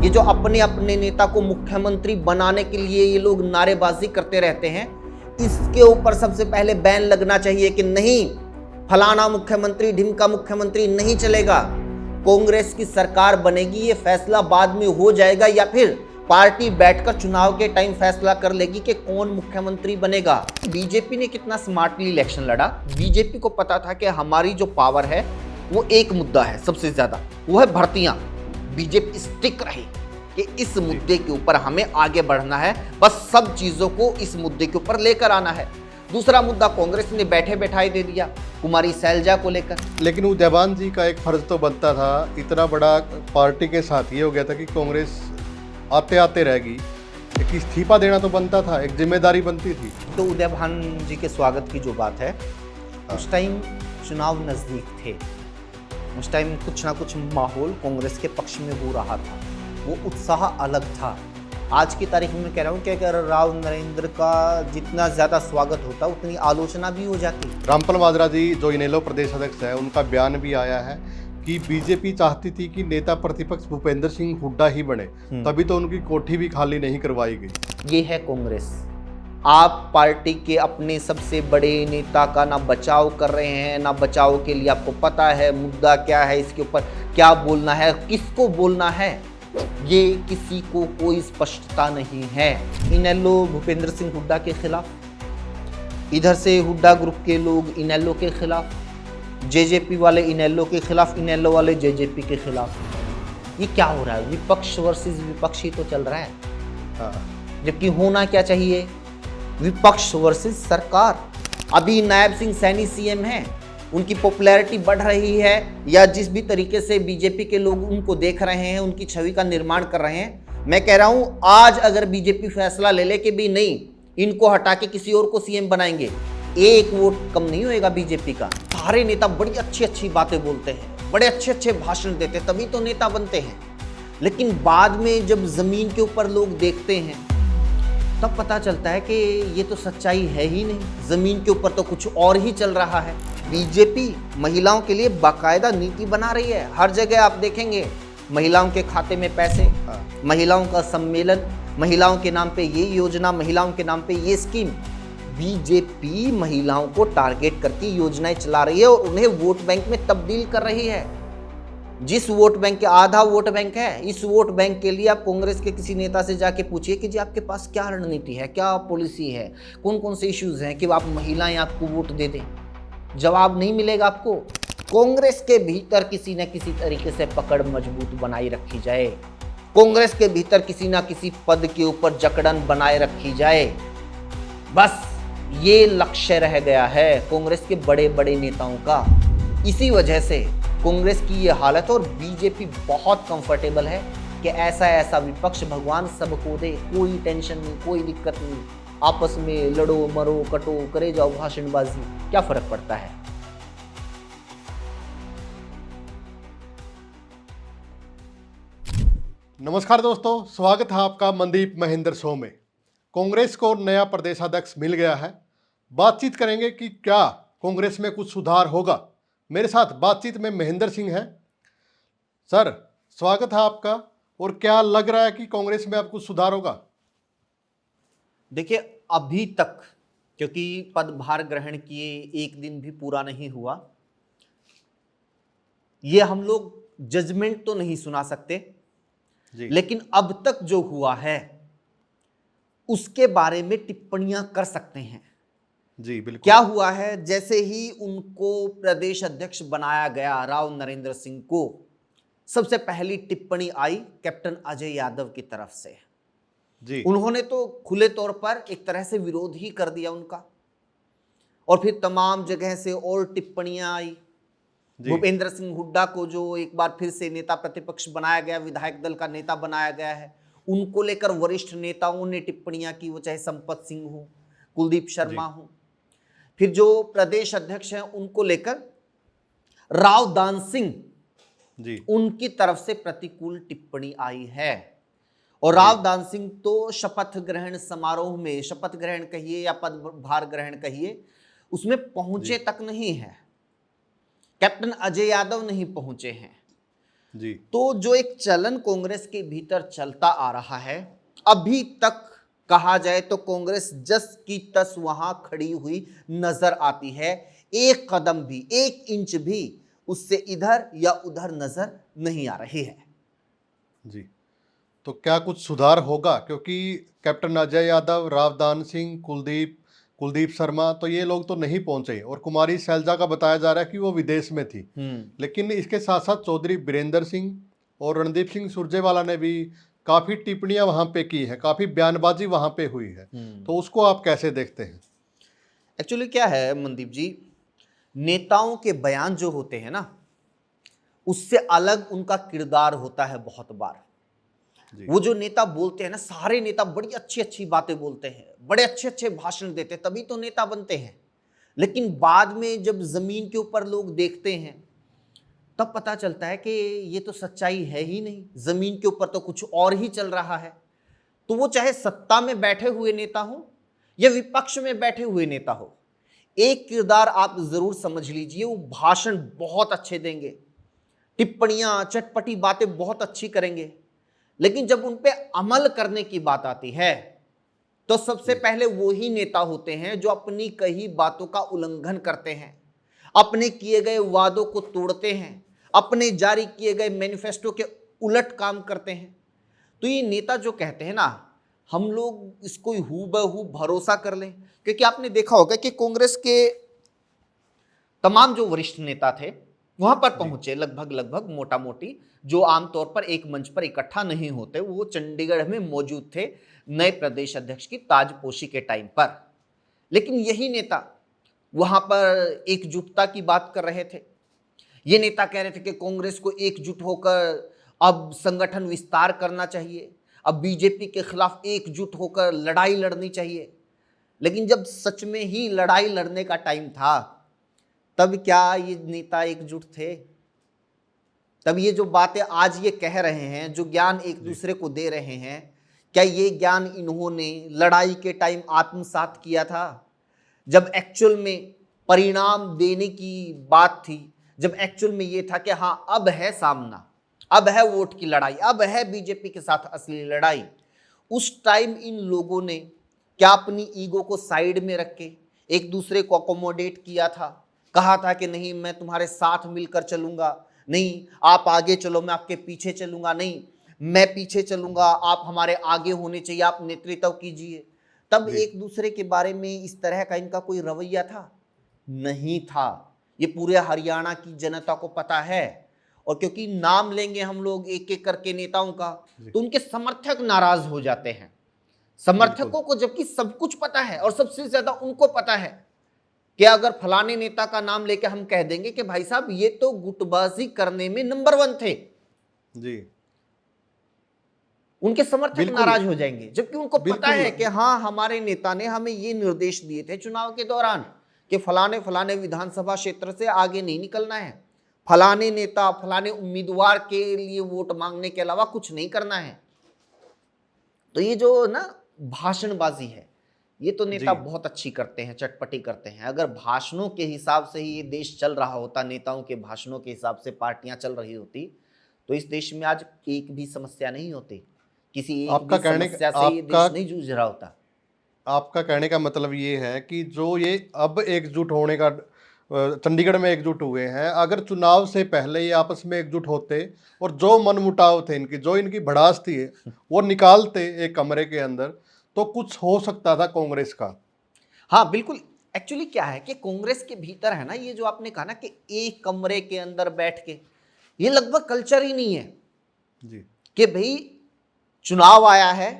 ये जो अपने अपने नेता को मुख्यमंत्री बनाने के लिए ये लोग नारेबाजी करते रहते हैं, इसके ऊपर सबसे पहले बैन लगना चाहिए कि नहीं, फलाना मुख्यमंत्री ढिमका मुख्यमंत्री नहीं चलेगा। कांग्रेस की सरकार बनेगी, ये फैसला बाद में हो जाएगा या फिर पार्टी बैठकर चुनाव के टाइम फैसला कर लेगी कि कौन मुख्यमंत्री बनेगा। बीजेपी ने कितना स्मार्टली इलेक्शन लड़ा। बीजेपी को पता था कि हमारी जो पावर है वो एक मुद्दा है सबसे ज्यादा, वो है भर्तियां। बीजेपी स्टिक रही कि इस मुद्दे के ऊपर हमें आगे बढ़ना है, बस सब चीजों को इस मुद्दे के ऊपर लेकर आना है। दूसरा मुद्दा कांग्रेस ने बैठे बैठाई दे दिया कुमारी शैलजा को लेकर। लेकिन उदयभान जी का एक फर्ज तो बनता था, इतना बड़ा पार्टी के साथ ये हो गया था कि कांग्रेस आते आते रहेगी, एक इस्तीफा देना तो बनता था, एक जिम्मेदारी बनती थी। तो उदयभान जी के स्वागत की जो बात है, उस टाइम चुनाव नजदीक थे, उस टाइम कुछ ना कुछ माहौल कांग्रेस के पक्ष में हो रहा था, वो उत्साह अलग था। आज की तारीख में मैं कह रहा हूँ कि अगर राव नरेंद्र का जितना ज़्यादा स्वागत होता उतनी आलोचना भी हो जाती। रामपाल माजरा जी जो इनेलो प्रदेश अध्यक्ष है, उनका बयान भी आया है कि बीजेपी चाहती थी कि नेता प्रतिपक्ष भूपेंद्र सिंह हुड्डा ही बने, तभी तो उनकी कोठी भी खाली नहीं करवाई गई। ये है कांग्रेस। आप पार्टी के अपने सबसे बड़े नेता का ना बचाव कर रहे हैं, ना बचाव के लिए आपको पता है मुद्दा क्या है, इसके ऊपर क्या बोलना है, किसको बोलना है, ये किसी को कोई स्पष्टता नहीं है। इनेलो भूपेंद्र सिंह हुड्डा के खिलाफ, इधर से हुड्डा ग्रुप के लोग इनेलो के खिलाफ, जेजेपी वाले इनेलो के खिलाफ, इनेलो वाले जेजेपी के खिलाफ। ये क्या हो रहा है? विपक्ष वर्सेस विपक्ष ही तो चल रहा है। जबकि होना क्या चाहिए? विपक्ष वर्सेस सरकार। अभी नायब सिंह सैनी सीएम हैं, उनकी पॉपुलैरिटी बढ़ रही है, या जिस भी तरीके से बीजेपी के लोग उनको देख रहे हैं, उनकी छवि का निर्माण कर रहे हैं। मैं कह रहा हूं आज अगर बीजेपी फैसला ले ले कि भी नहीं, इनको हटा के किसी और को सीएम बनाएंगे, एक वोट कम नहीं होएगा बीजेपी का। सारे नेता बड़ी अच्छी अच्छी बातें बोलते हैं, बड़े अच्छे अच्छे भाषण देते हैं, तभी तो नेता बनते हैं। लेकिन बाद में जब जमीन के ऊपर लोग देखते हैं तब पता चलता है कि ये तो सच्चाई है ही नहीं, जमीन के ऊपर तो कुछ और ही चल रहा है। बीजेपी महिलाओं के लिए बाकायदा नीति बना रही है। हर जगह आप देखेंगे महिलाओं के खाते में पैसे, महिलाओं का सम्मेलन, महिलाओं के नाम पे ये योजना, महिलाओं के नाम पे ये स्कीम। बीजेपी महिलाओं को टारगेट करके योजनाएं चला रही है और उन्हें वोट बैंक में तब्दील कर रही है। जिस वोट बैंक के आधा वोट बैंक है, इस वोट बैंक के लिए आप कांग्रेस के किसी नेता से जाके पूछिए कि जी आपके पास क्या रणनीति है, क्या पॉलिसी है, कौन कौन से इश्यूज हैं कि आप महिलाएं आपको वोट दे दें। जवाब नहीं मिलेगा आपको। कांग्रेस के भीतर किसी न किसी तरीके से पकड़ मजबूत बनाई रखी जाए, कांग्रेस के भीतर किसी ना किसी पद के ऊपर जकड़न बनाए रखी जाए, बस ये लक्ष्य रह गया है कांग्रेस के बड़े बड़े नेताओं का। इसी वजह से कांग्रेस की ये हालत, और बीजेपी बहुत कंफर्टेबल है कि ऐसा ऐसा विपक्ष भगवान सबको दे, कोई टेंशन नहीं, कोई दिक्कत नहीं, आपस में लड़ो मरो कटो करे जाओ भाषणबाजी, क्या फर्क पड़ता है। नमस्कार दोस्तों, स्वागत है आपका मनदीप महेंद्र शो में। कांग्रेस को नया प्रदेशाध्यक्ष मिल गया है। बातचीत करेंगे कि क्या कांग्रेस में कुछ सुधार होगा। मेरे साथ बातचीत में महेंद्र सिंह हैं। सर, स्वागत है आपका। और क्या लग रहा है कि कांग्रेस में अब कुछ सुधार होगा? देखिए, अभी तक क्योंकि पदभार ग्रहण किए एक दिन भी पूरा नहीं हुआ, ये हम लोग जजमेंट तो नहीं सुना सकते जी। लेकिन अब तक जो हुआ है उसके बारे में टिप्पणियां कर सकते हैं जी। बिल्कुल। क्या हुआ है? जैसे ही उनको प्रदेश अध्यक्ष बनाया गया राव नरेंद्र सिंह को, सबसे पहली टिप्पणी आई कैप्टन अजय यादव की तरफ से जी। उन्होंने तो खुले तौर पर एक तरह से विरोध ही कर दिया उनका, और फिर तमाम जगह से और टिप्पणियां आई। भूपेंद्र सिंह हुड्डा को जो एक बार फिर से नेता प्रतिपक्ष बनाया गया, विधायक दल का नेता बनाया गया है, उनको लेकर वरिष्ठ नेताओं ने टिप्पणियां की, वो चाहे संपत सिंह हो, कुलदीप शर्मा हो। फिर जो प्रदेश अध्यक्ष हैं उनको लेकर राव दान सिंह जी, उनकी तरफ से प्रतिकूल टिप्पणी आई है। और राव दान सिंह तो शपथ ग्रहण समारोह में, शपथ ग्रहण कहिए या पदभार ग्रहण कहिए, उसमें पहुंचे तक नहीं है। कैप्टन अजय यादव नहीं पहुंचे हैं। जी। तो जो एक चलन कांग्रेस के भीतर चलता आ रहा है, अभी तक कहा जाए तो कांग्रेस जस की तस वहां खड़ी हुई नजर आती है। एक कदम भी, एक इंच भी उससे इधर या उधर नजर नहीं आ रही है। जी। तो क्या कुछ सुधार होगा? क्योंकि कैप्टन अजय यादव, रावदान सिंह, कुलदीप शर्मा, तो ये लोग तो नहीं पहुंचे, और कुमारी सैलजा का बताया जा रहा है कि वो विदेश में थी। लेकिन इसके साथ साथ चौधरी बीरेंद्र सिंह और रणदीप सिंह सुरजेवाला ने भी काफ़ी टिप्पणियां वहां पे की है, काफ़ी बयानबाजी वहां पे हुई है। तो उसको आप कैसे देखते हैं? एक्चुअली क्या है मनदीप जी, नेताओं के बयान जो होते हैं ना, उससे अलग उनका किरदार होता है बहुत बार। जी। वो जो नेता बोलते हैं ना, सारे नेता बड़ी अच्छी अच्छी बातें बोलते हैं, बड़े अच्छे अच्छे भाषण देते हैं, तभी तो नेता बनते हैं। लेकिन बाद में जब जमीन के ऊपर लोग देखते हैं, तब पता चलता है कि ये तो सच्चाई है ही नहीं, जमीन के ऊपर तो कुछ और ही चल रहा है। तो वो चाहे सत्ता में बैठे हुए नेता हो या विपक्ष में बैठे हुए नेता हो, एक किरदार आप जरूर समझ लीजिए, वो भाषण बहुत अच्छे देंगे, टिप्पणियां चटपटी बातें बहुत अच्छी करेंगे, लेकिन जब उन पे अमल करने की बात आती है तो सबसे पहले वो ही नेता होते हैं जो अपनी कही बातों का उल्लंघन करते हैं, अपने किए गए वादों को तोड़ते हैं, अपने जारी किए गए मैनिफेस्टो के उलट काम करते हैं। तो ये नेता जो कहते हैं ना, हम लोग इसको हूबहू भरोसा कर लें, क्योंकि आपने देखा होगा कि कांग्रेस के तमाम जो वरिष्ठ नेता थे वहां पर पहुंचे, लगभग मोटा मोटी, जो आमतौर पर एक मंच पर इकट्ठा नहीं होते, वो चंडीगढ़ में मौजूद थे नए प्रदेश अध्यक्ष की ताजपोशी के टाइम पर। लेकिन यही नेता वहां पर एकजुटता की बात कर रहे थे। ये नेता कह रहे थे कि कांग्रेस को एकजुट होकर अब संगठन विस्तार करना चाहिए, अब बीजेपी के खिलाफ एकजुट होकर लड़ाई लड़नी चाहिए। लेकिन जब सच में ही लड़ाई लड़ने का टाइम था, तब क्या ये नेता एकजुट थे? तब ये जो बातें आज ये कह रहे हैं, जो ज्ञान एक दूसरे को दे रहे हैं, क्या ये ज्ञान इन्होंने लड़ाई के टाइम आत्मसात किया था? जब एक्चुअल में परिणाम देने की बात थी, जब एक्चुअल में ये था कि हाँ अब है सामना, अब है वोट की लड़ाई, अब है बीजेपी के साथ असली लड़ाई, उस टाइम इन लोगों ने क्या अपनी ईगो को साइड में रख के एक दूसरे को अकोमोडेट किया था? कहा था कि नहीं मैं तुम्हारे साथ मिलकर चलूंगा, नहीं आप आगे चलो मैं आपके पीछे चलूंगा, नहीं मैं पीछे चलूंगा आप हमारे आगे होने चाहिए, आप नेतृत्व कीजिए। तब एक दूसरे के बारे में इस तरह का इनका कोई रवैया था? नहीं था। ये पूरे हरियाणा की जनता को पता है, और क्योंकि नाम लेंगे हम लोग एक एक करके नेताओं का, तो उनके समर्थक नाराज हो जाते हैं। समर्थकों को जबकि सब कुछ पता है, और सबसे ज्यादा उनको पता है कि अगर फलाने नेता का नाम लेकर हम कह देंगे कि भाई साहब ये तो गुटबाजी करने में नंबर 1 थे जी, उनके समर्थक नाराज हो जाएंगे। जबकि उनको पता है कि हाँ हमारे नेता ने हमें ये निर्देश दिए थे चुनाव के दौरान कि फलाने फलाने विधानसभा क्षेत्र से आगे नहीं निकलना है, फलाने नेता फलाने उम्मीदवार के लिए वोट मांगने के अलावा कुछ नहीं करना है। तो ये जो ना भाषणबाजी है, ये तो नेता बहुत अच्छी करते हैं, चटपटी करते हैं। अगर भाषणों के हिसाब से ही ये देश चल रहा होता, नेताओं के भाषणों के हिसाब से पार्टियां चल रही होती, तो इस देश में आज एक भी समस्या नहीं होती, किसी एक भी समस्या से ये देश नहीं जूझ रहा होता। आपका कहने का मतलब ये है कि जो ये अब एकजुट होने का चंडीगढ़ में एकजुट हुए हैं, अगर चुनाव से पहले ये आपस में एकजुट होते और जो मनमुटाव थे इनकी, जो इनकी भड़ास थी वो निकालते एक कमरे के अंदर, तो कुछ हो सकता था कांग्रेस का। हाँ बिल्कुल। एक्चुअली क्या है कि कांग्रेस के भीतर है ना, ये जो आपने कहा ना कि एक कमरे के अंदर बैठ के, ये लगभग कल्चर ही नहीं है जी, कि भाई चुनाव आया है।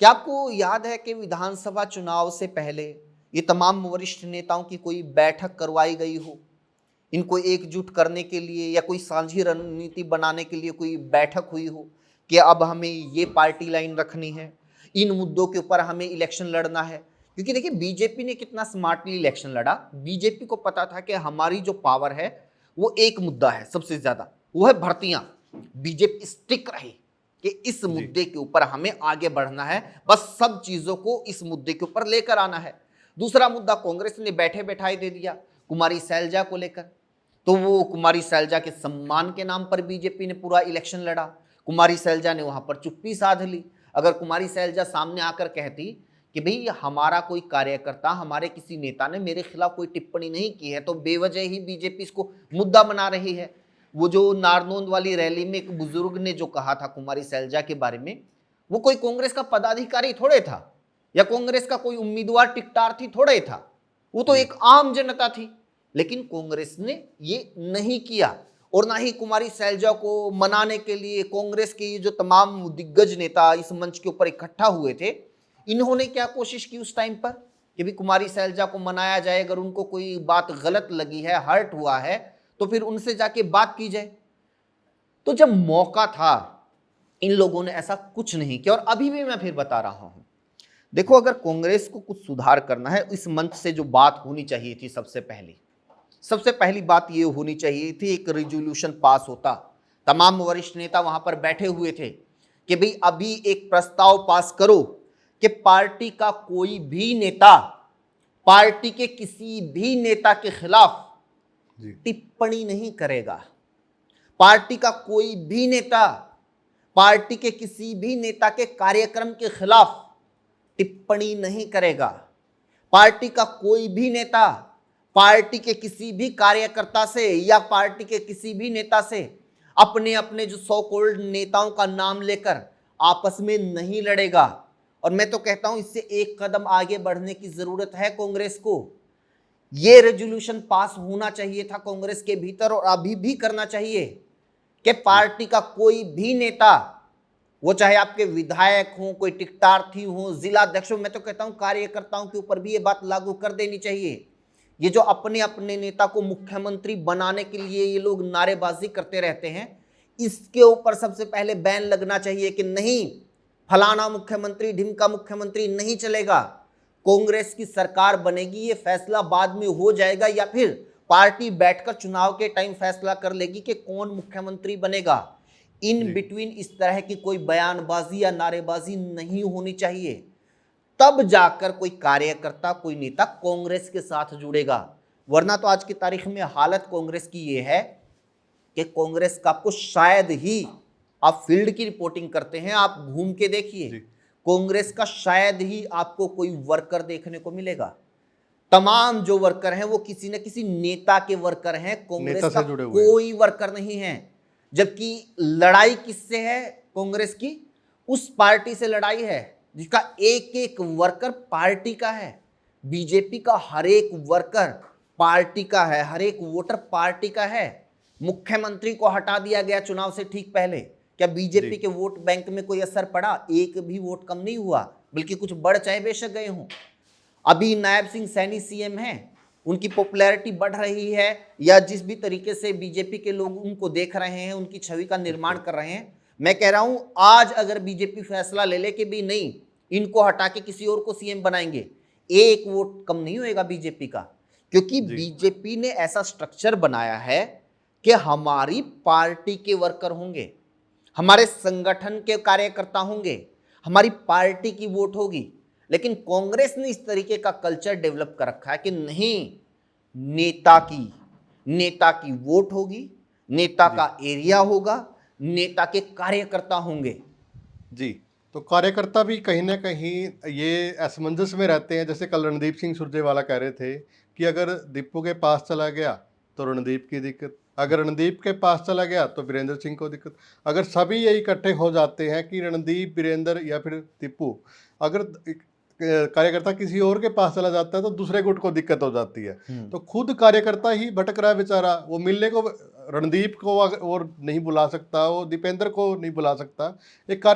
क्या आपको याद है कि विधानसभा चुनाव से पहले ये तमाम वरिष्ठ नेताओं की कोई बैठक करवाई गई हो, इनको एकजुट करने के लिए या कोई साझी रणनीति बनाने के लिए कोई बैठक हुई हो कि अब हमें ये पार्टी लाइन रखनी है, इन मुद्दों के ऊपर हमें इलेक्शन लड़ना है? क्योंकि देखिए बीजेपी ने कितना स्मार्टली इलेक्शन लड़ा। बीजेपी को पता था कि हमारी जो पावर है वो एक मुद्दा है सबसे ज्यादा, वो है भर्तियां। बीजेपी स्टिक रही कि इस मुद्दे के ऊपर हमें आगे बढ़ना है, बस सब चीजों को इस मुद्दे के ऊपर लेकर आना है। दूसरा मुद्दा कांग्रेस ने बैठे बैठाए दे दिया कुमारी सैलजा को लेकर, तो वो कुमारी सैलजा के सम्मान के नाम पर बीजेपी ने पूरा इलेक्शन लड़ा। कुमारी सैलजा ने वहां पर चुप्पी साध ली। अगर कुमारी सैलजा सामने आकर कहती कि भाई हमारा कोई कार्यकर्ता, हमारे किसी नेता ने मेरे खिलाफ कोई टिप्पणी नहीं की है, तो बेवजह ही बीजेपी इसको मुद्दा बना रही है। वो जो नारनौंद वाली रैली में एक बुजुर्ग ने जो कहा था कुमारी सैलजा के बारे में, वो कोई कांग्रेस का पदाधिकारी थोड़े था या कांग्रेस का कोई उम्मीदवार टिकटार थी थोड़े था, वो तो एक आम जनता थी। लेकिन कांग्रेस ने ये नहीं किया, और ना ही कुमारी सैलजा को मनाने के लिए कांग्रेस के जो तमाम दिग्गज नेता इस मंच के ऊपर इकट्ठा हुए थे, इन्होंने क्या कोशिश की उस टाइम पर कि भी कुमारी सैलजा को मनाया जाए, अगर उनको कोई बात गलत लगी है, हर्ट हुआ है, तो फिर उनसे जाके बात की जाए। तो जब मौका था, इन लोगों ने ऐसा कुछ नहीं किया। और अभी भी मैं फिर बता रहा हूं, देखो अगर कांग्रेस को कुछ सुधार करना है, इस मंच से जो बात होनी चाहिए थी, सबसे पहली बात ये होनी चाहिए थी, एक रिजोल्यूशन पास होता, तमाम वरिष्ठ नेता वहां पर बैठे हुए थे कि भाई अभी एक प्रस्ताव पास करो कि पार्टी का कोई भी नेता पार्टी के किसी भी नेता के खिलाफ टिप्पणी नहीं करेगा। पार्टी का कोई भी नेता पार्टी के किसी भी नेता के कार्यक्रम के खिलाफ टिप्पणी नहीं करेगा। पार्टी का कोई भी नेता पार्टी के किसी भी कार्यकर्ता से या पार्टी के किसी भी नेता से अपने अपने जो सो कॉल्ड नेताओं का नाम लेकर आपस में नहीं लड़ेगा। और मैं तो कहता हूं इससे एक कदम आगे बढ़ने की जरूरत है कांग्रेस को। यह रेजोल्यूशन पास होना चाहिए था कांग्रेस के भीतर, और अभी भी करना चाहिए कि पार्टी का कोई भी नेता, वो चाहे आपके विधायक हो, कोई टिकटार्थी हो, जिला अध्यक्ष हो, मैं तो कहता हूं कार्यकर्ताओं के ऊपर भी ये बात लागू कर देनी चाहिए। ये जो अपने अपने नेता को मुख्यमंत्री बनाने के लिए ये लोग नारेबाजी करते रहते हैं, इसके ऊपर सबसे पहले बैन लगना चाहिए कि नहीं, फलाना मुख्यमंत्री, ढिमका मुख्यमंत्री नहीं चलेगा। कांग्रेस की सरकार बनेगी, ये फैसला बाद में हो जाएगा, या फिर पार्टी बैठकर चुनाव के टाइम फैसला कर लेगी कि कौन मुख्यमंत्री बनेगा। इन बिटवीन इस तरह की कोई बयानबाजी या नारेबाजी नहीं होनी चाहिए। तब जाकर कोई कार्यकर्ता, कोई नेता कांग्रेस के साथ जुड़ेगा। वरना तो आज की तारीख में हालत कांग्रेस की ये है कि कांग्रेस का आपको शायद ही, आप फील्ड की रिपोर्टिंग करते हैं, आप घूम के देखिए, कांग्रेस का शायद ही आपको कोई वर्कर देखने को मिलेगा। तमाम जो वर्कर हैं वो किसी न किसी नेता के वर्कर हैं, कांग्रेस का कोई वर्कर नहीं है। जबकि लड़ाई किससे है कांग्रेस की? उस पार्टी से लड़ाई है जिसका एक एक वर्कर पार्टी का है। बीजेपी का हर एक वर्कर पार्टी का है, हर एक वोटर पार्टी का है। मुख्यमंत्री को हटा दिया गया चुनाव से ठीक पहले, क्या बीजेपी के वोट बैंक में कोई असर पड़ा? एक भी वोट कम नहीं हुआ, बल्कि कुछ बढ़ चाहे बेशक गए हों। अभी नायब सिंह सैनी सीएम हैं, उनकी पॉपुलैरिटी बढ़ रही है, या जिस भी तरीके से बीजेपी के लोग उनको देख रहे हैं, उनकी छवि का निर्माण कर रहे हैं। मैं कह रहा हूं आज अगर बीजेपी फैसला ले ले कि भी नहीं, इनको हटा के किसी और को सीएम बनाएंगे, एक वोट कम नहीं होएगा बीजेपी का। क्योंकि बीजेपी ने ऐसा स्ट्रक्चर बनाया है कि हमारी पार्टी के वर्कर होंगे, हमारे संगठन के कार्यकर्ता होंगे, हमारी पार्टी की वोट होगी। लेकिन कांग्रेस ने इस तरीके का कल्चर डेवलप कर रखा है कि नहीं, नेता की वोट होगी, नेता का एरिया होगा, नेता के कार्यकर्ता होंगे। जी, तो कार्यकर्ता भी कहीं ना कहीं ये असमंजस में रहते हैं। जैसे कल रणदीप सिंह सुरजेवाला कह रहे थे कि अगर दीपू के पास चला गया तो रणदीप की दिक्कत, अगर रणदीप के पास चला गया तो वीरेंद्र सिंह को दिक्कत। अगर सभी ये इकट्ठे हो जाते हैं कि रणदीप, वीरेंद्र या फिर दीपू, अगर कार्यकर्ता किसी और के पास चला जाता है तो दूसरे गुट को दिक्कत हो जाती है। तो खुद कार्यकर्ता ही भटक रहा है बेचारा। वो मिलने को रणदीप को और नहीं बुला सकता, वो दीपेंद्र को नहीं बुला सकता। एक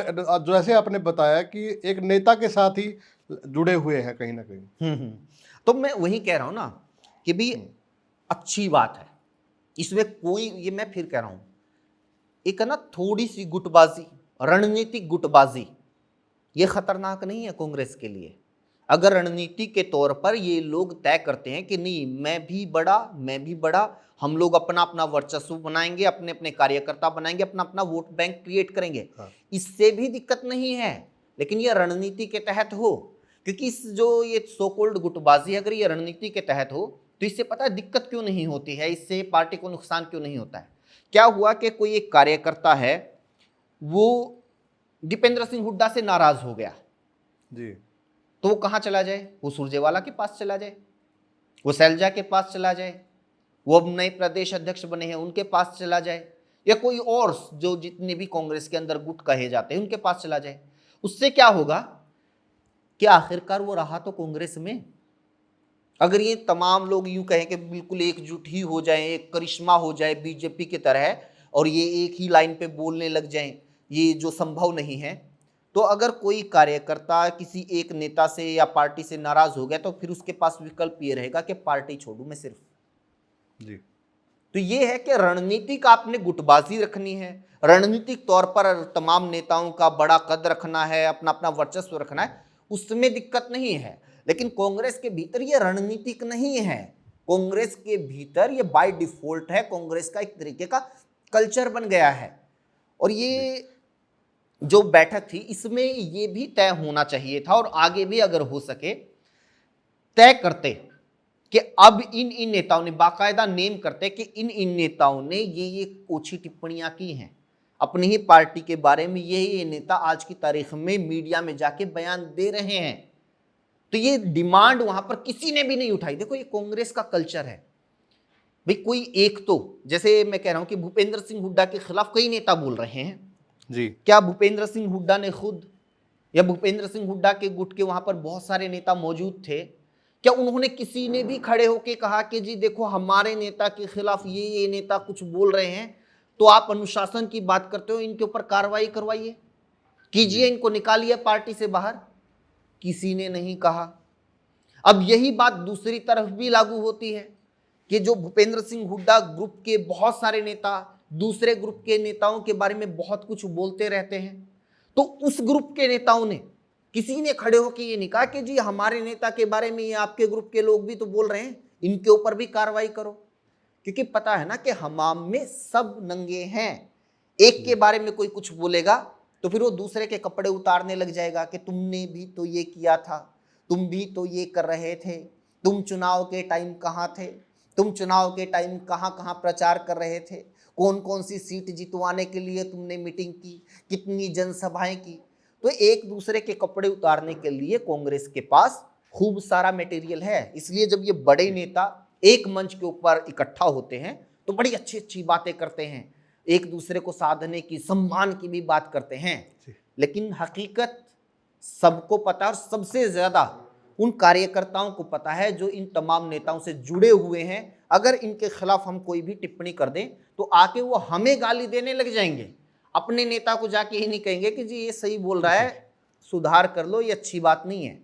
जैसे आपने बताया कि एक नेता के साथ ही जुड़े हुए हैं कहीं ना कहीं। तो मैं वही कह रहा हूं ना कि भी अच्छी बात है इसमें कोई, ये मैं फिर कह रहा हूं, एक ना थोड़ी सी गुटबाजी, रणनीतिक गुटबाजी, ये खतरनाक नहीं है कांग्रेस के लिए। अगर रणनीति के तौर पर ये लोग तय करते हैं कि नहीं, मैं भी बड़ा, हम लोग अपना अपना वर्चस्व बनाएंगे, अपने अपने कार्यकर्ता बनाएंगे, अपना अपना वोट बैंक क्रिएट करेंगे, इससे भी दिक्कत नहीं है। लेकिन ये रणनीति के तहत हो, क्योंकि इस जो ये सो कॉल्ड गुटबाजी, अगर ये रणनीति के तहत हो तो तो इससे पता है दिक्कत क्यों नहीं होती है, इससे पार्टी को नुकसान क्यों नहीं होता है। क्या हुआ कि कोई एक कार्यकर्ता है, वो दीपेंद्र सिंह हुड्डा से नाराज हो गया जी। तो वो कहां चला जाए? वो सुरजेवाला के पास चला जाए, वो शैलजा के पास चला जाए, वो अब नए प्रदेश अध्यक्ष बने हैं उनके पास चला जाए, या कोई और जो जितने भी कांग्रेस के अंदर गुट कहे जाते हैं उनके पास चला जाए। उससे क्या होगा कि आखिरकार वो रहा तो कांग्रेस में। अगर ये तमाम लोग यूं कहें कि बिल्कुल एकजुट ही हो जाएं, एक करिश्मा हो जाए बीजेपी की तरह, और ये एक ही लाइन पे बोलने लग जाएं, ये जो संभव नहीं है। तो अगर कोई कार्यकर्ता किसी एक नेता से या पार्टी से नाराज हो गया तो फिर उसके पास विकल्प ये रहेगा कि पार्टी छोड़ू मैं सिर्फ। जी। तो ये है कि रणनीतिक आपने गुटबाजी रखनी है, रणनीतिक तौर पर तमाम नेताओं का बड़ा कद रखना है, अपना अपना वर्चस्व रखना है, उसमें दिक्कत नहीं है। लेकिन कांग्रेस के भीतर ये रणनीतिक नहीं है, कांग्रेस के भीतर ये बाय डिफॉल्ट है, कांग्रेस का एक तरीके का कल्चर बन गया है। और ये जो बैठक थी इसमें ये भी तय होना चाहिए था, और आगे भी अगर हो सके तय करते कि अब इन इन नेताओं ने बाकायदा नेम करते कि इन इन नेताओं ने ये ओछी टिप्पणियां की हैं अपनी ही पार्टी के बारे में, ये नेता आज की तारीख में मीडिया में जाके बयान दे रहे हैं। तो ये डिमांड वहां पर किसी ने भी नहीं उठाई। देखो ये कांग्रेस का कल्चर है भाई, कोई एक तो, जैसे मैं कह रहा हूं कि भूपेंद्र सिंह हुड्डा के खिलाफ कई नेता बोल रहे हैं जी। क्या भूपेंद्र सिंह हुड्डा ने खुद, या भूपेंद्र सिंह हुड्डा के गुट के वहां पर बहुत सारे नेता मौजूद थे, क्या उन्होंने किसी ने भी खड़े होकर कहा कि जी देखो हमारे नेता के खिलाफ ये नेता कुछ बोल रहे हैं तो आप अनुशासन की बात करते हो, इनके ऊपर कार्रवाई करवाइए, कीजिए, इनको निकालिए पार्टी से बाहर? किसी ने नहीं कहा। अब यही बात दूसरी तरफ भी लागू होती है कि जो भूपेंद्र सिंह हुड्डा ग्रुप के बहुत सारे नेता दूसरे ग्रुप के नेताओं के बारे में बहुत कुछ बोलते रहते हैं, तो उस ग्रुप के नेताओं ने, किसी ने खड़े होकर ये नहीं कहा कि जी हमारे नेता के बारे में ये आपके ग्रुप के लोग भी तो बोल रहे हैं, इनके ऊपर भी कार्रवाई करो। क्योंकि पता है ना कि हमाम में सब नंगे हैं, एक के बारे में कोई कुछ बोलेगा तो फिर वो दूसरे के कपड़े उतारने लग जाएगा कि तुमने भी तो ये किया था, तुम भी तो ये कर रहे थे, तुम चुनाव के टाइम कहाँ थे, तुम चुनाव के टाइम कहाँ कहाँ प्रचार कर रहे थे, कौन कौन सी सीट जितवाने के लिए तुमने मीटिंग की, कितनी जनसभाएं की। तो एक दूसरे के कपड़े उतारने के लिए कांग्रेस के पास खूब सारा मटेरियल है। इसलिए जब ये बड़े नेता एक मंच के ऊपर इकट्ठा होते हैं तो बड़ी अच्छी अच्छी बातें करते हैं, एक दूसरे को साधने की, सम्मान की भी बात करते हैं। लेकिन हकीकत सबको पता है, और सबसे ज्यादा उन कार्यकर्ताओं को पता है जो इन तमाम नेताओं से जुड़े हुए हैं। अगर इनके खिलाफ हम कोई भी टिप्पणी कर दें तो आके वो हमें गाली देने लग जाएंगे, अपने नेता को जाके ये नहीं कहेंगे कि जी ये सही बोल रहा है, सुधार कर लो, ये अच्छी बात नहीं है।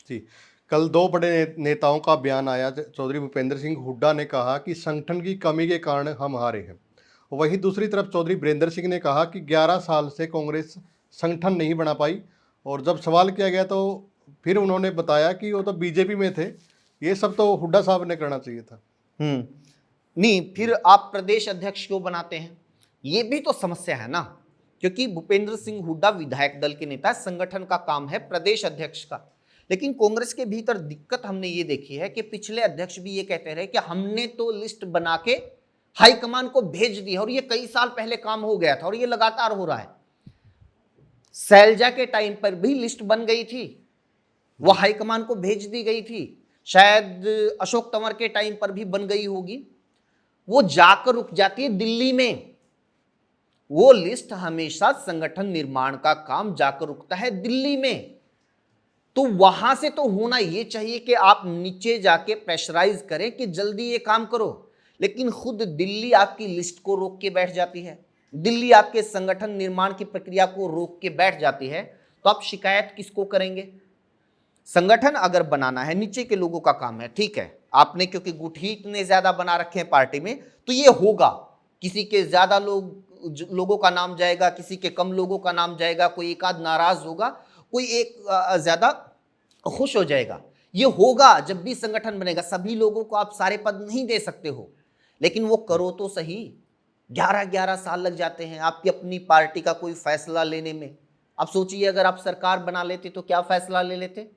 जी। कल दो बड़े नेताओं का बयान आया। चौधरी भूपेंद्र सिंह हुड्डा ने कहा कि संगठन की कमी के कारण हम हारे हैं। वहीं दूसरी तरफ चौधरी वीरेंद्र सिंह ने कहा कि 11 साल से कांग्रेस संगठन नहीं बना पाई, और जब सवाल किया गया तो फिर उन्होंने बताया कि वो तो बीजेपी में थे, ये सब तो हुड्डा साहब ने करना चाहिए था। नहीं, फिर आप प्रदेश अध्यक्ष क्यों बनाते हैं? ये भी तो समस्या है ना, क्योंकि भूपेंद्र सिंह हुड्डा विधायक दल के नेता, संगठन का काम है प्रदेश अध्यक्ष का। लेकिन कांग्रेस के भीतर दिक्कत हमने ये देखी है कि पिछले अध्यक्ष भी ये कहते रहे कि हमने तो लिस्ट बना के हाईकमान को भेज दी है, और ये कई साल पहले काम हो गया था और ये लगातार हो रहा है। शैलजा के टाइम पर भी लिस्ट बन गई थी, वो हाईकमान को भेज दी गई थी, शायद अशोक तंवर के टाइम पर भी बन गई होगी, वो जाकर रुक जाती है दिल्ली में। वो लिस्ट हमेशा संगठन निर्माण का काम जाकर रुकता है दिल्ली में। तो वहां से तो होना ये चाहिए कि आप नीचे जाके प्रेशराइज करें कि जल्दी ये काम करो, लेकिन खुद दिल्ली आपकी लिस्ट को रोक के बैठ जाती है, दिल्ली आपके संगठन निर्माण की प्रक्रिया को रोक के बैठ जाती है। तो आप शिकायत किसको करेंगे? संगठन अगर बनाना है, नीचे के लोगों का काम है, ठीक है, आपने क्योंकि गुट ही इतने ज्यादा बना रखे हैं पार्टी में, तो ये होगा, किसी के ज्यादा लोगों का नाम जाएगा, किसी के कम लोगों का नाम जाएगा, कोई एक आध नाराज होगा, कोई एक ज्यादा खुश हो जाएगा। ये होगा जब भी संगठन बनेगा। सभी लोगों को आप सारे पद नहीं दे सकते हो, लेकिन वो करो तो सही। 11-11 साल लग जाते हैं आपकी अपनी पार्टी का कोई फैसला लेने में। आप सोचिए अगर आप सरकार बना लेते तो क्या फैसला ले लेते?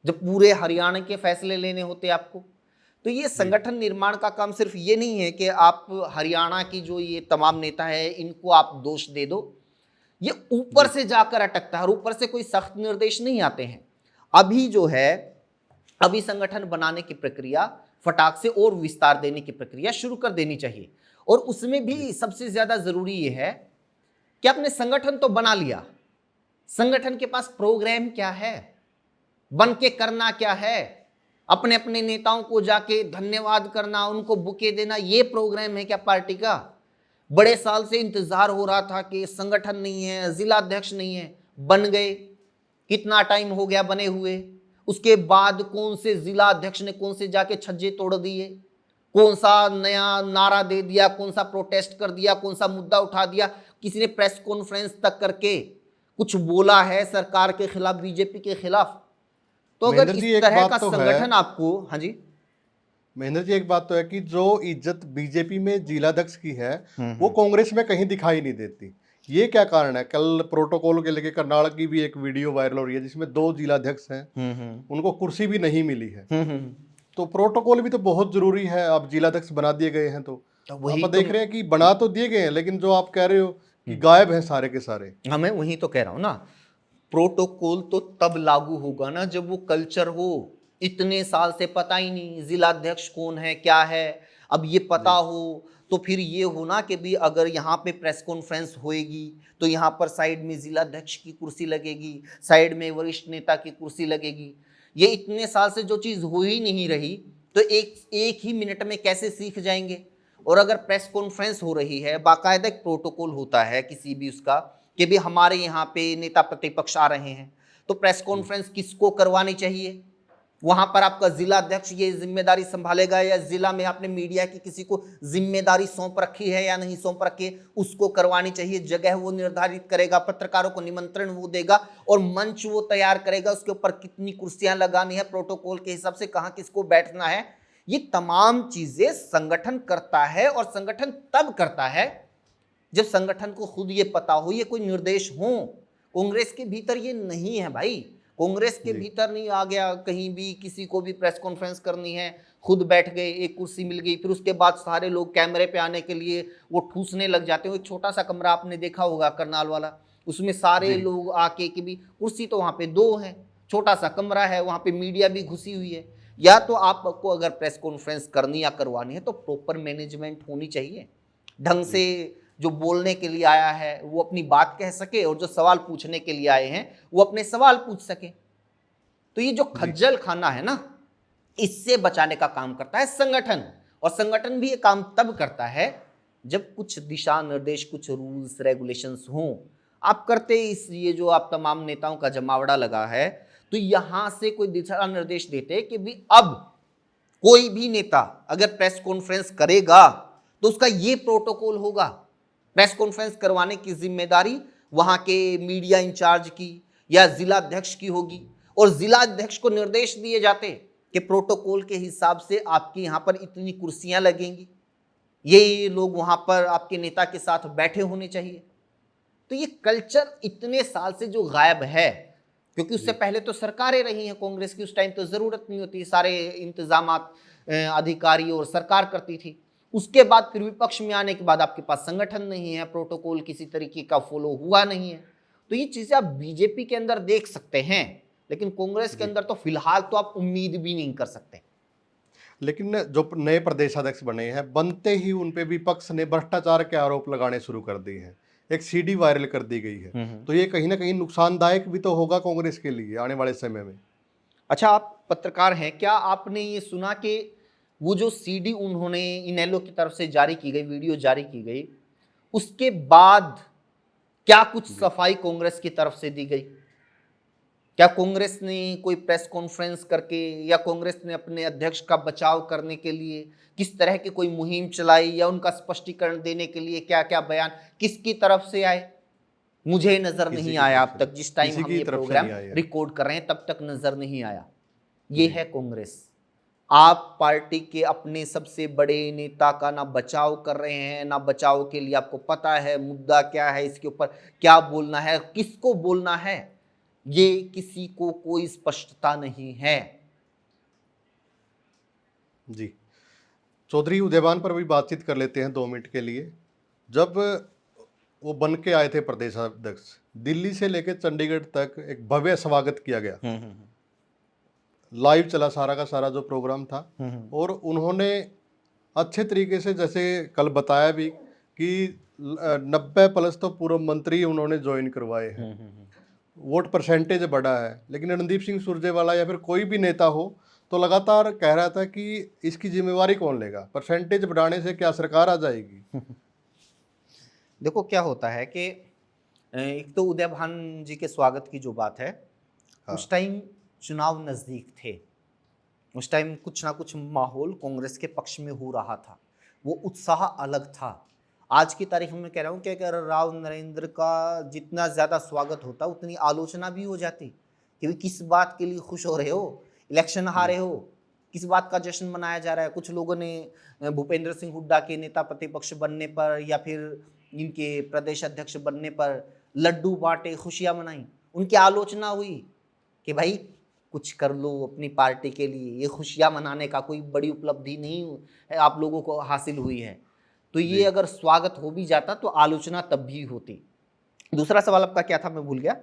जब पूरे हरियाणा के फैसले लेने होते आपको। तो ये संगठन निर्माण का काम सिर्फ ये नहीं है कि आप हरियाणा की जो ये तमाम नेता है इनको आप दोष दे दो, ये ऊपर से जाकर अटकता है और ऊपर से कोई सख्त निर्देश नहीं आते हैं। अभी जो है, अभी संगठन बनाने की प्रक्रिया फटाक से और विस्तार देने की प्रक्रिया शुरू कर देनी चाहिए। और उसमें भी सबसे ज्यादा जरूरी ये है कि आपने संगठन तो बना लिया, संगठन के पास प्रोग्राम क्या है, बन के करना क्या है, अपने अपने नेताओं को जाके धन्यवाद करना, उनको बुके देना, ये प्रोग्राम है क्या पार्टी का? बड़े साल से इंतजार हो रहा था कि संगठन नहीं है, जिला अध्यक्ष नहीं है, बन गए, कितना टाइम हो गया बने हुए, उसके बाद कौन से जिला अध्यक्ष ने कौन से जाके छज्जे तोड़ दिए, कौन सा नया नारा दे दिया, कौन सा प्रोटेस्ट कर दिया, कौन सा मुद्दा उठा दिया, किसी ने प्रेस कॉन्फ्रेंस तक करके कुछ बोला है सरकार के खिलाफ, बीजेपी के खिलाफ? तो अगर महेंद्र जी, इस एक तरह बात का तो है, संगठन आपको, हाँ जी, महेंद्र जी एक बात तो है कि जो इज्जत बीजेपी में जिलाध्यक्ष की है वो कांग्रेस में कहीं दिखाई नहीं देती। ये क्या कारण है? कल प्रोटोकॉल के लेके कर्नाटक की भी एक वीडियो वायरल हो रही है जिसमें 2 जिलाध्यक्ष हैं, उनको कुर्सी भी नहीं मिली है। तो प्रोटोकॉल भी तो बहुत जरूरी है। अब जिलाध्यक्ष बना दिए गए हैं तो वही आप तो देख रहे हैं कि बना तो दिए गए हैं, लेकिन जो आप कह रहे हो कि गायब हैं सारे के सारे। हाँ, मैं वही तो कह रहा हूं ना, प्रोटोकॉल तो तब लागू होगा ना जब वो कल्चर हो। इतने साल से पता ही नहीं जिलाध्यक्ष कौन है क्या है, अब ये पता हो तो फिर ये हो ना कि भी अगर यहाँ पे प्रेस कॉन्फ्रेंस होएगी तो यहाँ पर साइड में जिलाध्यक्ष की कुर्सी लगेगी, साइड में वरिष्ठ नेता की कुर्सी लगेगी। ये इतने साल से जो चीज़ हो ही नहीं रही तो एक ही मिनट में कैसे सीख जाएंगे? और अगर प्रेस कॉन्फ्रेंस हो रही है, बाकायदा एक प्रोटोकॉल होता है किसी भी उसका कि भी हमारे यहाँ पे नेता प्रतिपक्ष आ रहे हैं, तो प्रेस कॉन्फ्रेंस किसको करवानी चाहिए? वहां पर आपका जिला अध्यक्ष ये जिम्मेदारी संभालेगा या जिला में आपने मीडिया की किसी को जिम्मेदारी सौंप रखी है या नहीं सौंप रखी है, उसको करवानी चाहिए। जगह वो निर्धारित करेगा, पत्रकारों को निमंत्रण वो देगा और मंच वो तैयार करेगा, उसके ऊपर कितनी कुर्सियां लगानी है, प्रोटोकॉल के हिसाब से कहाँ किसको बैठना है, ये तमाम चीजें संगठन करता है। और संगठन तब करता है जब संगठन को खुद ये पता हो, ये कोई निर्देश हो। कांग्रेस के भीतर ये नहीं है भाई, कांग्रेस के भीतर नहीं आ गया कहीं भी, किसी को भी प्रेस कॉन्फ्रेंस करनी है खुद बैठ गए, एक कुर्सी मिल गई, फिर उसके बाद सारे लोग कैमरे पे आने के लिए वो ठूसने लग जाते हैं। एक छोटा सा कमरा आपने देखा होगा करनाल वाला, उसमें सारे लोग आके कि भी कुर्सी तो वहाँ पे 2 है, छोटा सा कमरा है, वहाँ पे मीडिया भी घुसी हुई है। या तो आपको अगर प्रेस कॉन्फ्रेंस करनी या करवानी है तो प्रॉपर मैनेजमेंट होनी चाहिए, ढंग से जो बोलने के लिए आया है वो अपनी बात कह सके और जो सवाल पूछने के लिए आए हैं वो अपने सवाल पूछ सके। तो ये जो खज्जल खाना है ना, इससे बचाने का काम करता है संगठन। और संगठन भी ये काम तब करता है जब कुछ दिशा निर्देश, कुछ रूल्स रेगुलेशंस हों। आप करते इस ये जो आप तमाम नेताओं का जमावड़ा लगा है, तो यहां से कोई दिशा निर्देश देते कि भी अब कोई भी नेता अगर प्रेस कॉन्फ्रेंस करेगा तो उसका ये प्रोटोकॉल होगा। प्रेस कॉन्फ्रेंस करवाने की जिम्मेदारी वहां के मीडिया इंचार्ज की या जिला अध्यक्ष की होगी, और जिला अध्यक्ष को निर्देश दिए जाते कि प्रोटोकॉल के हिसाब से आपकी यहां पर इतनी कुर्सियां लगेंगी, ये लोग वहां पर आपके नेता के साथ बैठे होने चाहिए। तो ये कल्चर इतने साल से जो गायब है, क्योंकि उससे पहले तो सरकारें रही हैं कांग्रेस की, उस टाइम तो जरूरत नहीं होती, सारे इंतजामात अधिकारी और सरकार करती थी। उसके बाद फिर विपक्ष में आने के बाद आपके पास संगठन नहीं है, प्रोटोकॉल किसी तरीके का फॉलो हुआ नहीं है। तो ये चीजें आप बीजेपी के अंदर देख सकते हैं, लेकिन कांग्रेस के अंदर तो फिलहाल तो आप उम्मीद भी नहीं कर सकते। लेकिन जो नए प्रदेशाध्यक्ष बने हैं, बनते ही उन पे विपक्ष ने भ्रष्टाचार के आरोप लगाने शुरू कर दिए हैं, एक सीडी वायरल कर दी गई है। तो ये कहीं ना कहीं नुकसानदायक भी तो होगा कांग्रेस के लिए आने वाले समय में। अच्छा, आप पत्रकार हैं, क्या आपने ये सुना कि वो जो सीडी उन्होंने इनेलो की तरफ से जारी की गई, वीडियो जारी की गई, उसके बाद क्या कुछ सफाई कांग्रेस की तरफ से दी गई? क्या कांग्रेस ने कोई प्रेस कॉन्फ्रेंस करके या कांग्रेस ने अपने अध्यक्ष का बचाव करने के लिए किस तरह की कोई मुहिम चलाई या उनका स्पष्टीकरण देने के लिए क्या क्या बयान किसकी तरफ से आए? मुझे नजर नहीं आया अब तक, जिस टाइम हम ये प्रोग्राम रिकॉर्ड कर रहे हैं तब तक नजर नहीं आया। ये है कांग्रेस। आप पार्टी के अपने सबसे बड़े नेता का ना बचाव कर रहे हैं, ना बचाव के लिए आपको पता है मुद्दा क्या है, इसके ऊपर क्या बोलना है, किसको बोलना है। ये किसी को कोई स्पष्टता नहीं है। जी, चौधरी उदयवान पर भी बातचीत कर लेते हैं 2 मिनट के लिए। जब वो बन के आए थे प्रदेशाध्यक्ष, दिल्ली से लेकर चंडीगढ़ तक एक भव्य स्वागत किया गया। लाइव चला सारा का सारा जो प्रोग्राम था, और उन्होंने अच्छे तरीके से, जैसे कल बताया भी कि 90+ तो पूर्व मंत्री उन्होंने ज्वाइन करवाए हैं। वोट परसेंटेज बढ़ा है, लेकिन रणदीप सिंह सुरजेवाला या फिर कोई भी नेता हो तो लगातार कह रहा था कि इसकी जिम्मेवारी कौन लेगा, परसेंटेज बढ़ाने से क्या सरकार आ जाएगी। देखो क्या होता है कि एक तो उदय भान जी के स्वागत की जो बात है, हाँ। उस टाइम चुनाव नज़दीक थे, उस टाइम कुछ ना कुछ माहौल कांग्रेस के पक्ष में हो रहा था, वो उत्साह अलग था। आज की तारीख में कह रहा हूँ कि अगर राव नरेंद्र का जितना ज़्यादा स्वागत होता उतनी आलोचना भी हो जाती कि भाई किस बात के लिए खुश हो रहे हो, इलेक्शन हारे हो, किस बात का जश्न मनाया जा रहा है। कुछ लोगों ने भूपेंद्र सिंह हुड्डा के नेता प्रतिपक्ष बनने पर या फिर इनके प्रदेश अध्यक्ष बनने पर लड्डू बांटे, खुशियां मनाई, उनकी आलोचना हुई कि भाई कुछ कर लो अपनी पार्टी के लिए, ये खुशियां मनाने का कोई बड़ी उपलब्धि नहीं है आप लोगों को हासिल हुई है। तो ये अगर स्वागत हो भी जाता तो आलोचना तब भी होती। दूसरा सवाल आपका क्या था, मैं भूल गया।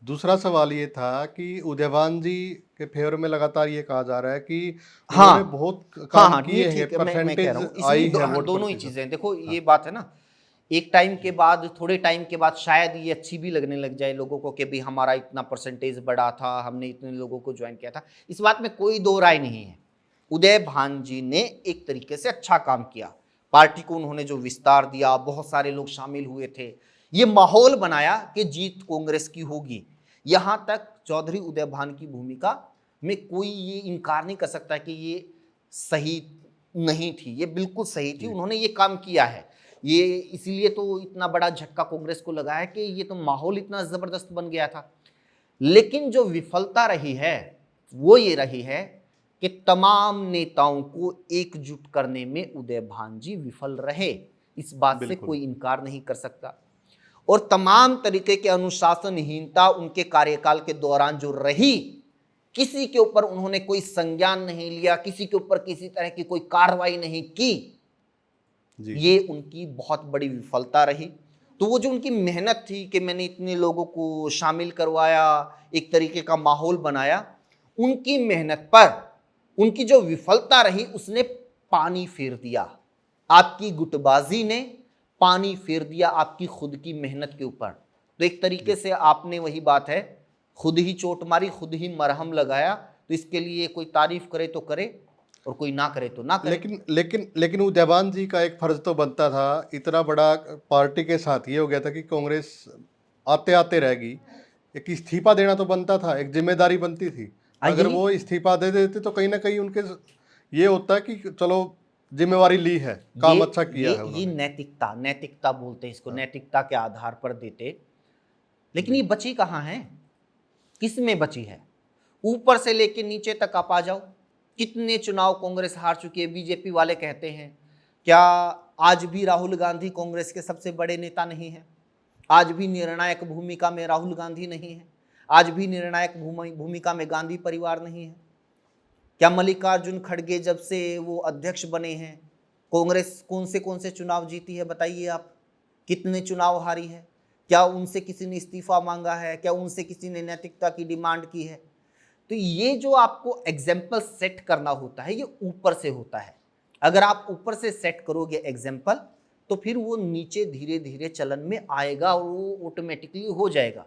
दूसरा सवाल ये था कि उदयवान जी के फेवर में लगातार ये कहा जा रहा है कि हाँ, उन्होंने बहुत हाँ काम हाँ, किए नहीं हैं, ठीक है, मैं कह परसेंटेज रहा हूँ आई इसमें है हाँ, वोट दोनों ही प्रतिशत। चीजें देखो, ये बात है ना, एक टाइम के बाद, थोड़े टाइम के बाद शायद ये अच्छी भी लगने लग जाए लोगों को कि भाई हमारा इतना परसेंटेज बढ़ा था, हमने इतने लोगों को ज्वाइन किया था, इस बात में कोई दो राय नहीं है। उदय भान जी ने एक तरीके से अच्छा काम किया, पार्टी को उन्होंने जो विस्तार दिया, बहुत सारे लोग शामिल हुए थे, ये माहौल बनाया कि जीत कांग्रेस की होगी। यहां तक चौधरी उदय भान की भूमिका में कोई ये इनकार नहीं कर सकता कि ये सही नहीं थी, ये बिल्कुल सही थी, उन्होंने ये काम किया है। ये इसीलिए तो इतना बड़ा झटका कांग्रेस को लगा है कि ये तो माहौल इतना जबरदस्त बन गया था। लेकिन जो विफलता रही है वो ये रही है कि तमाम नेताओं को एकजुट करने में उदय भान जी विफल रहे, इस बात से बिल्कुल। कोई इनकार नहीं कर सकता। और तमाम तरीके के अनुशासनहीनता उनके कार्यकाल के दौरान जो रही, किसी के ऊपर उन्होंने कोई संज्ञान नहीं लिया, किसी के ऊपर किसी तरह की कोई कार्रवाई नहीं की, जी। ये उनकी बहुत बड़ी विफलता रही। तो वो जो उनकी मेहनत थी कि मैंने इतने लोगों को शामिल करवाया, एक तरीके का माहौल बनाया, उनकी मेहनत पर उनकी जो विफलता रही उसने पानी फेर दिया। आपकी गुटबाजी ने पानी फेर दिया आपकी खुद की मेहनत के ऊपर। तो एक तरीके से आपने, वही बात है, खुद ही चोट मारी, खुद ही मरहम लगाया। तो इसके लिए कोई तारीफ करे तो करे और कोई ना करे तो ना करे। लेकिन उदयवान जी का एक फर्ज तो बनता था, इतना बड़ा पार्टी के साथ ये हो गया था कि कांग्रेस आते आते रहेगी, एक इस्तीफा देना तो बनता था, एक जिम्मेदारी बनती थी। अगर यही- वो इस्तीफा दे देते तो कहीं ना कहीं उनके ये होता है कि चलो जिम्मेवारी ली है, काम अच्छा किया है ये उन्होंने। नैतिकता बोलते हैं इसको, नैतिकता के आधार पर देते। लेकिन ये बची कहाँ है, किस में बची है? ऊपर से लेके नीचे तक आप आ जाओ, कितने चुनाव कांग्रेस हार चुकी है। बीजेपी वाले कहते हैं क्या आज भी राहुल गांधी कांग्रेस के सबसे बड़े नेता नहीं है? आज भी निर्णायक भूमिका में राहुल गांधी नहीं है? आज भी निर्णायक भूमिका में गांधी परिवार नहीं है? क्या मल्लिकार्जुन खड़गे जब से वो अध्यक्ष बने हैं, कांग्रेस कौन से चुनाव जीती है बताइए आप? कितने चुनाव हारी है? क्या उनसे किसी ने इस्तीफा मांगा है? क्या उनसे किसी ने नैतिकता की डिमांड की है? तो ये जो आपको एग्जाम्पल सेट करना होता है, ये ऊपर से होता है। अगर आप ऊपर से सेट करोगे एग्जाम्पल, तो फिर वो नीचे धीरे धीरे चलन में आएगा और वो ऑटोमेटिकली हो जाएगा।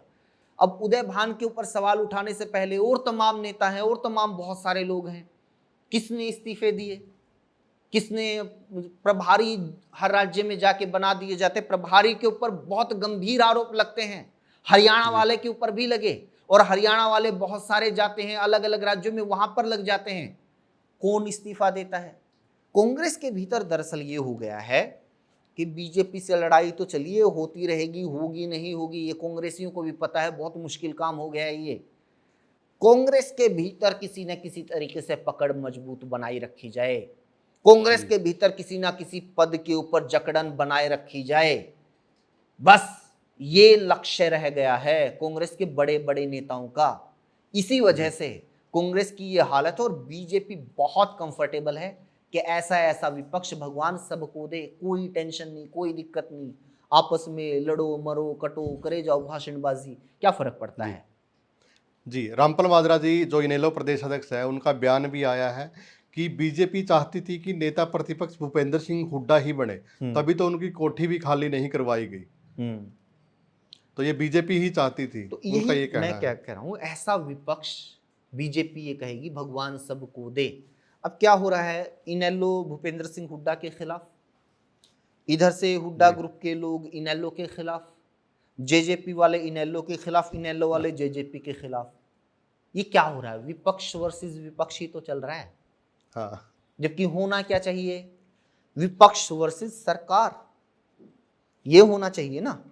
अब उदय भान के ऊपर सवाल उठाने से पहले और तमाम नेता हैं और तमाम बहुत सारे लोग हैं, किसने इस्तीफे दिए, किसने प्रभारी हर राज्य में जाके बना दिए जाते। प्रभारी के ऊपर बहुत गंभीर आरोप लगते हैं, हरियाणा वाले के ऊपर भी लगे, और हरियाणा वाले बहुत सारे जाते हैं अलग अलग राज्यों में, वहां पर लग जाते हैं। कौन इस्तीफा देता है? कांग्रेस के भीतर दरअसल ये हो गया है कि बीजेपी से लड़ाई तो चलिए होती रहेगी, होगी नहीं होगी ये कांग्रेसियों को भी पता है, बहुत मुश्किल काम हो गया है ये। कांग्रेस के भीतर किसी न किसी तरीके से पकड़ मजबूत बनाई रखी जाए, कांग्रेस के भीतर किसी ना किसी पद के ऊपर जकड़न बनाए रखी जाए, बस ये लक्ष्य रह गया है कांग्रेस के बड़े बड़े नेताओं का। इसी वजह से कांग्रेस की ये हालत है और बीजेपी बहुत कंफर्टेबल है कि ऐसा ऐसा विपक्ष भगवान सबको दे, कोई टेंशन नहीं, कोई दिक्कत नहीं, आपस में लड़ो मरो कटो करे जाओ भाषणबाजी, क्या फर्क पड़ता है। जी, रामपाल माजरा जी जो इनेलो प्रदेश अध्यक्ष है, उनका बयान भी आया है कि बीजेपी चाहती थी कि नेता प्रतिपक्ष भूपेंद्र सिंह हुड्डा ही बने, तभी तो उनकी कोठी भी खाली नहीं करवाई गई। तो ये बीजेपी ही चाहती थी, तो उनका ये यही कहना मैं क्या है। कह रहा हूँ, ऐसा विपक्ष बीजेपी ये कहेगी भगवान सबको दे। अब क्या हो रहा है, इनेलो भूपेंद्र सिंह हुड्डा के खिलाफ, इधर से हुड्डा जी। ग्रुप के लोग इनेलो के खिलाफ, जेजेपी वाले इनेलो के खिलाफ, इनेलो वाले जेजेपी के खिलाफ। ये क्या हो रहा है, विपक्ष वर्सेस विपक्ष ही तो चल रहा है। हाँ जबकि होना क्या चाहिए, विपक्ष वर्सेस सरकार, ये होना चाहिए ना।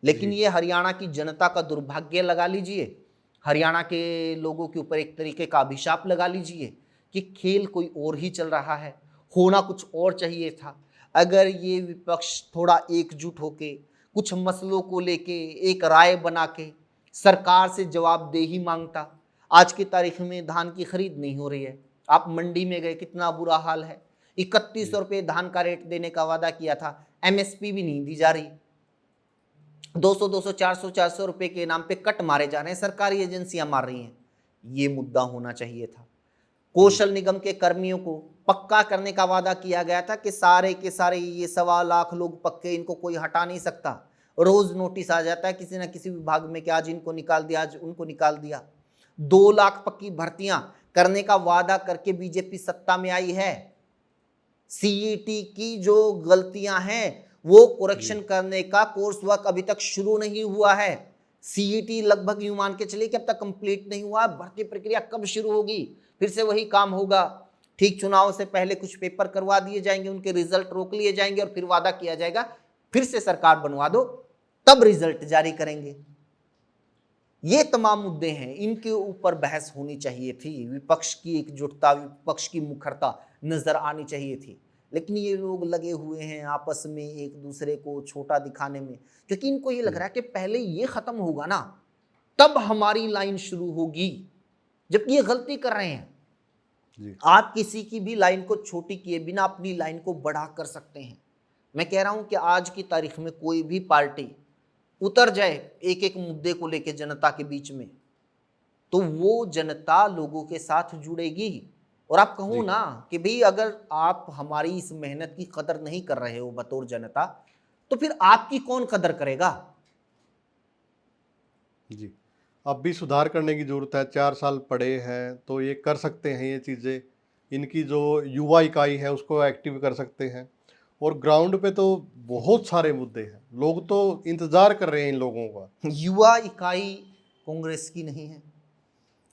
लेकिन जी। ये हरियाणा की जनता का दुर्भाग्य लगा लीजिए, हरियाणा के लोगों के ऊपर एक तरीके का अभिशाप लगा लीजिए कि खेल कोई और ही चल रहा है, होना कुछ और चाहिए था। अगर ये विपक्ष थोड़ा एकजुट होके कुछ मसलों को लेके एक राय बना के सरकार से जवाबदेही मांगता। आज की तारीख में धान की खरीद नहीं हो रही है, आप मंडी में गए कितना बुरा हाल है, 3100 रुपये धान का रेट देने का वादा किया था, एमएसपी भी नहीं दी जा रही, 200 400 रुपए के नाम पे कट मारे जा रहे हैं, सरकारी एजेंसियां मार रही हैं। ये मुद्दा होना चाहिए था। कौशल निगम के कर्मियों को पक्का करने का वादा किया गया था कि सारे के सारे ये 1.25 लाख लोग पक्के, इनको कोई हटा नहीं सकता। रोज नोटिस आ जाता है किसी ना किसी विभाग में कि आज इनको निकाल दिया, आज उनको निकाल दिया। 2 लाख पक्की भर्तियां करने का वादा करके बीजेपी सत्ता में आई है। सीईटी की जो गलतियां हैं वो करेक्शन करने का कोर्स वर्क अभी तक शुरू नहीं हुआ है। सीईटी लगभग यूं मान के चलिए कि अब तक कंप्लीट नहीं हुआ। भर्ती प्रक्रिया कब शुरू होगी, फिर से वही काम होगा। ठीक चुनाव से पहले कुछ पेपर करवा दिए जाएंगे, उनके रिजल्ट रोक लिए जाएंगे और फिर वादा किया जाएगा फिर से सरकार बनवा दो, तब रिजल्ट जारी करेंगे। ये तमाम मुद्दे हैं, इनके ऊपर बहस होनी चाहिए थी। विपक्ष की एकजुटता, विपक्ष की मुखरता नजर आनी चाहिए थी। लेकिन ये लोग लगे हुए हैं आपस में एक दूसरे को छोटा दिखाने में, क्योंकि इनको ये लग रहा है कि पहले ये खत्म होगा ना तब हमारी लाइन शुरू होगी, जबकि ये गलती कर रहे हैं। जी। आप किसी की भी लाइन को छोटी किए बिना अपनी लाइन को बड़ा कर सकते हैं। मैं कह रहा हूं कि आज की तारीख में कोई भी पार्टी उतर जाए एक एक मुद्दे को लेकर जनता के बीच में, तो वो जनता लोगों के साथ जुड़ेगी। और आप कहो ना कि भाई अगर आप हमारी इस मेहनत की कदर नहीं कर रहे हो बतौर जनता, तो फिर आपकी कौन कदर करेगा। जी, अब भी सुधार करने की जरूरत है। 4 साल पड़े हैं तो ये कर सकते हैं, ये चीज़ें इनकी जो युवा इकाई है उसको एक्टिव कर सकते हैं। और ग्राउंड पे तो बहुत सारे मुद्दे हैं, लोग तो इंतजार कर रहे हैं इन लोगों का। युवा इकाई कांग्रेस की नहीं है,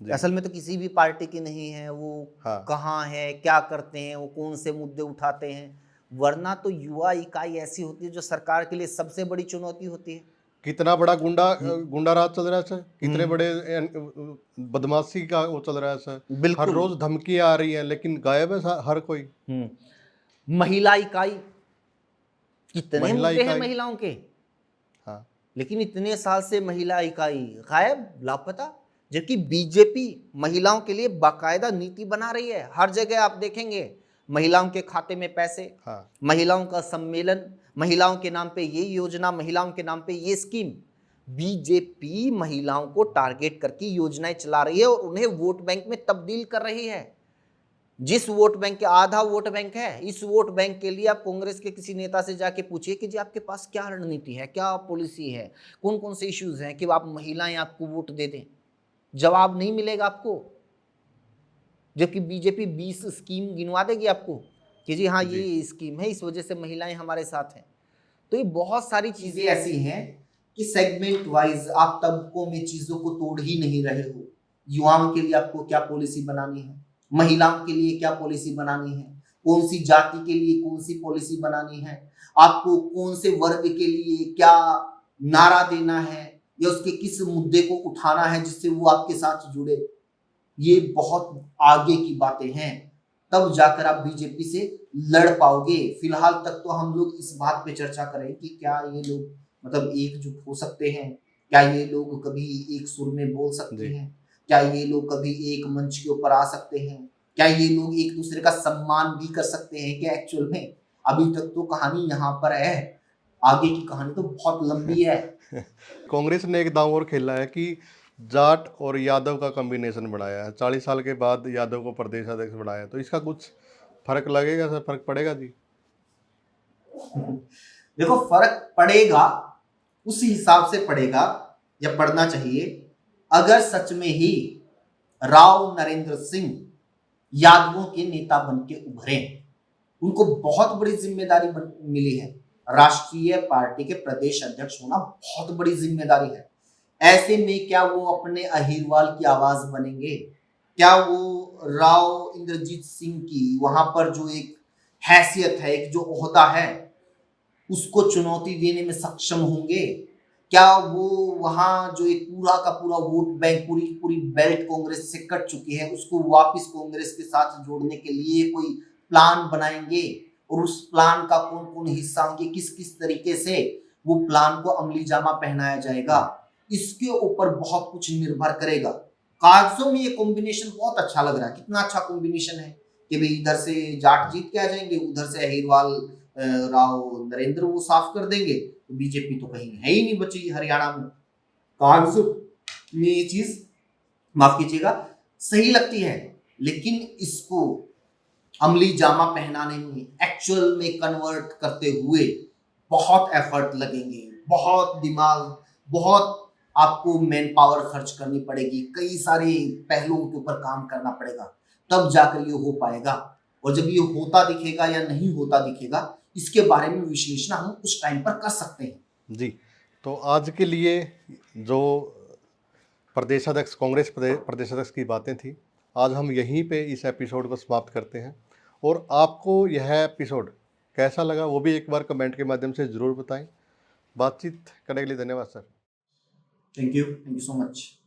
जी। असल में तो किसी भी पार्टी की नहीं है। वो हाँ। कहाँ है, क्या करते हैं, वो कौन से मुद्दे उठाते हैं, वरना तो युवा इकाई ऐसी होती है जो सरकार के लिए सबसे बड़ी चुनौती होती है। कितना बड़ा गुंडा राज चल रहा है सर, कितने बड़े बदमाशी का वो चल रहा है सर। हर बिल्कुल। रोज धमकियां आ रही हैं लेकिन गायब है हर कोई। महिला इकाई, कितने महिला मुद्दे हैं इकाई। महिलाओं के, हाँ। लेकिन इतने साल से महिला इकाई गायब, लापता। जबकि बीजेपी महिलाओं के लिए बाकायदा नीति बना रही है। हर जगह आप देखेंगे महिलाओं के खाते में पैसे, हाँ। महिलाओं का सम्मेलन, महिलाओं के नाम पे ये योजना, महिलाओं के नाम पे ये स्कीम। बीजेपी महिलाओं को टारगेट करके योजनाएं चला रही है और उन्हें वोट बैंक में तब्दील कर रही है। जिस वोट बैंक के आधा वोट बैंक है, इस वोट बैंक के लिए आप कांग्रेस के किसी नेता से जाके पूछिए कि जी आपके पास क्या रणनीति है, क्या पॉलिसी है, कौन कौन से इश्यूज हैं कि आप महिलाएं आपको वोट दे दें। जवाब नहीं मिलेगा आपको। जबकि बीजेपी 20 स्कीम गिनवा देगी आपको कि जी हाँ ये स्कीम है, इस वजह से महिलाएं हमारे साथ हैं। तो ये बहुत सारी चीजें ऐसी हैं कि सेगमेंट वाइज आप तबकों में चीजों को तोड़ ही नहीं रहे हो। युवाओं के लिए आपको क्या पॉलिसी बनानी है, महिलाओं के लिए क्या पॉलिसी बनानी है, कौन सी जाति के लिए कौन सी पॉलिसी बनानी है, आपको कौन से वर्ग के लिए क्या नारा देना है या उसके किस मुद्दे को उठाना है जिससे वो आपके साथ जुड़े। ये बहुत आगे की बातें हैं, तब जाकर आप बीजेपी से लड़ पाओगे। फिलहाल तक तो हम लोग इस बात पे चर्चा करें कि क्या ये लोग मतलब एकजुट हो सकते हैं? क्या ये लोग कभी एक सुर में बोल सकते जी। हैं? क्या ये लोग कभी एक मंच के ऊपर आ सकते हैं? क्या ये लोग एक दूसरे का सम्मान भी कर सकते हैं क्या एक्चुअल में? अभी तक तो कहानी यहाँ पर है, आगे की कहानी तो बहुत लंबी है। कांग्रेस ने एक दांव और खेला है कि जाट और यादव का कॉम्बिनेशन बनाया है। 40 साल के बाद यादव को प्रदेश अध्यक्ष बनाया है, तो इसका कुछ फर्क लगेगा सर, फर्क पड़ेगा जी? देखो फर्क पड़ेगा, उस हिसाब से पड़ेगा या पड़ना चाहिए अगर सच में ही राव नरेंद्र सिंह यादवों के नेता बन के उभरे। उनको बहुत बड़ी जिम्मेदारी मिली है, राष्ट्रीय पार्टी के प्रदेश अध्यक्ष होना बहुत बड़ी जिम्मेदारी है। ऐसे में क्या वो अपने अहिरवाल की आवाज बनेंगे? क्या वो राव इंद्रजीत सिंह की वहां पर जो एक हैसियत है, एक जो ओहदा है, उसको चुनौती देने में सक्षम होंगे? क्या वो वहां जो एक पूरा का पूरा वोट बैंक, पूरी पूरी बेल्ट कांग्रेस से कट चुकी है, उसको वापस कांग्रेस के साथ जोड़ने के लिए कोई प्लान बनाएंगे? और उस प्लान का कौन कौन हिस्सा होंगे, किस किस तरीके से वो प्लान को अमली जामा पहनाया जाएगा, इसके ऊपर बहुत कुछ निर्भर करेगा। कागजों में ये कॉम्बिनेशन बहुत अच्छा लग रहा है, कितना अच्छा कॉम्बिनेशन है कि भाई इधर से जाट जीत के आ जाएंगे, उधर से अहिरवाल राव नरेंद्र वो साफ कर देंगे, तो बीजेपी तो कहीं है ही नहीं बची हरियाणा में। कागजों में ये चीज, माफ कीजिएगा, सही लगती है, लेकिन इसको अमली जामा पहनाने में, एक्चुअल में कन्वर्ट करते हुए बहुत एफर्ट लगेंगे, बहुत दिमाग, बहुत आपको मैन पावर खर्च करनी पड़ेगी, कई सारे पहलुओं के ऊपर काम करना पड़ेगा, तब जाकर ये हो पाएगा। और जब ये होता दिखेगा या नहीं होता दिखेगा, इसके बारे में विश्लेषण हम उस टाइम पर कर सकते हैं। जी, तो आज के लिए जो प्रदेशाध्यक्ष, कांग्रेस प्रदेशाध्यक्ष की बातें थी, आज हम यहीं पे इस एपिसोड को समाप्त करते हैं। और आपको यह एपिसोड कैसा लगा वो भी एक बार कमेंट के माध्यम से ज़रूर बताएं। बातचीत करने के लिए धन्यवाद sir. Thank you so much.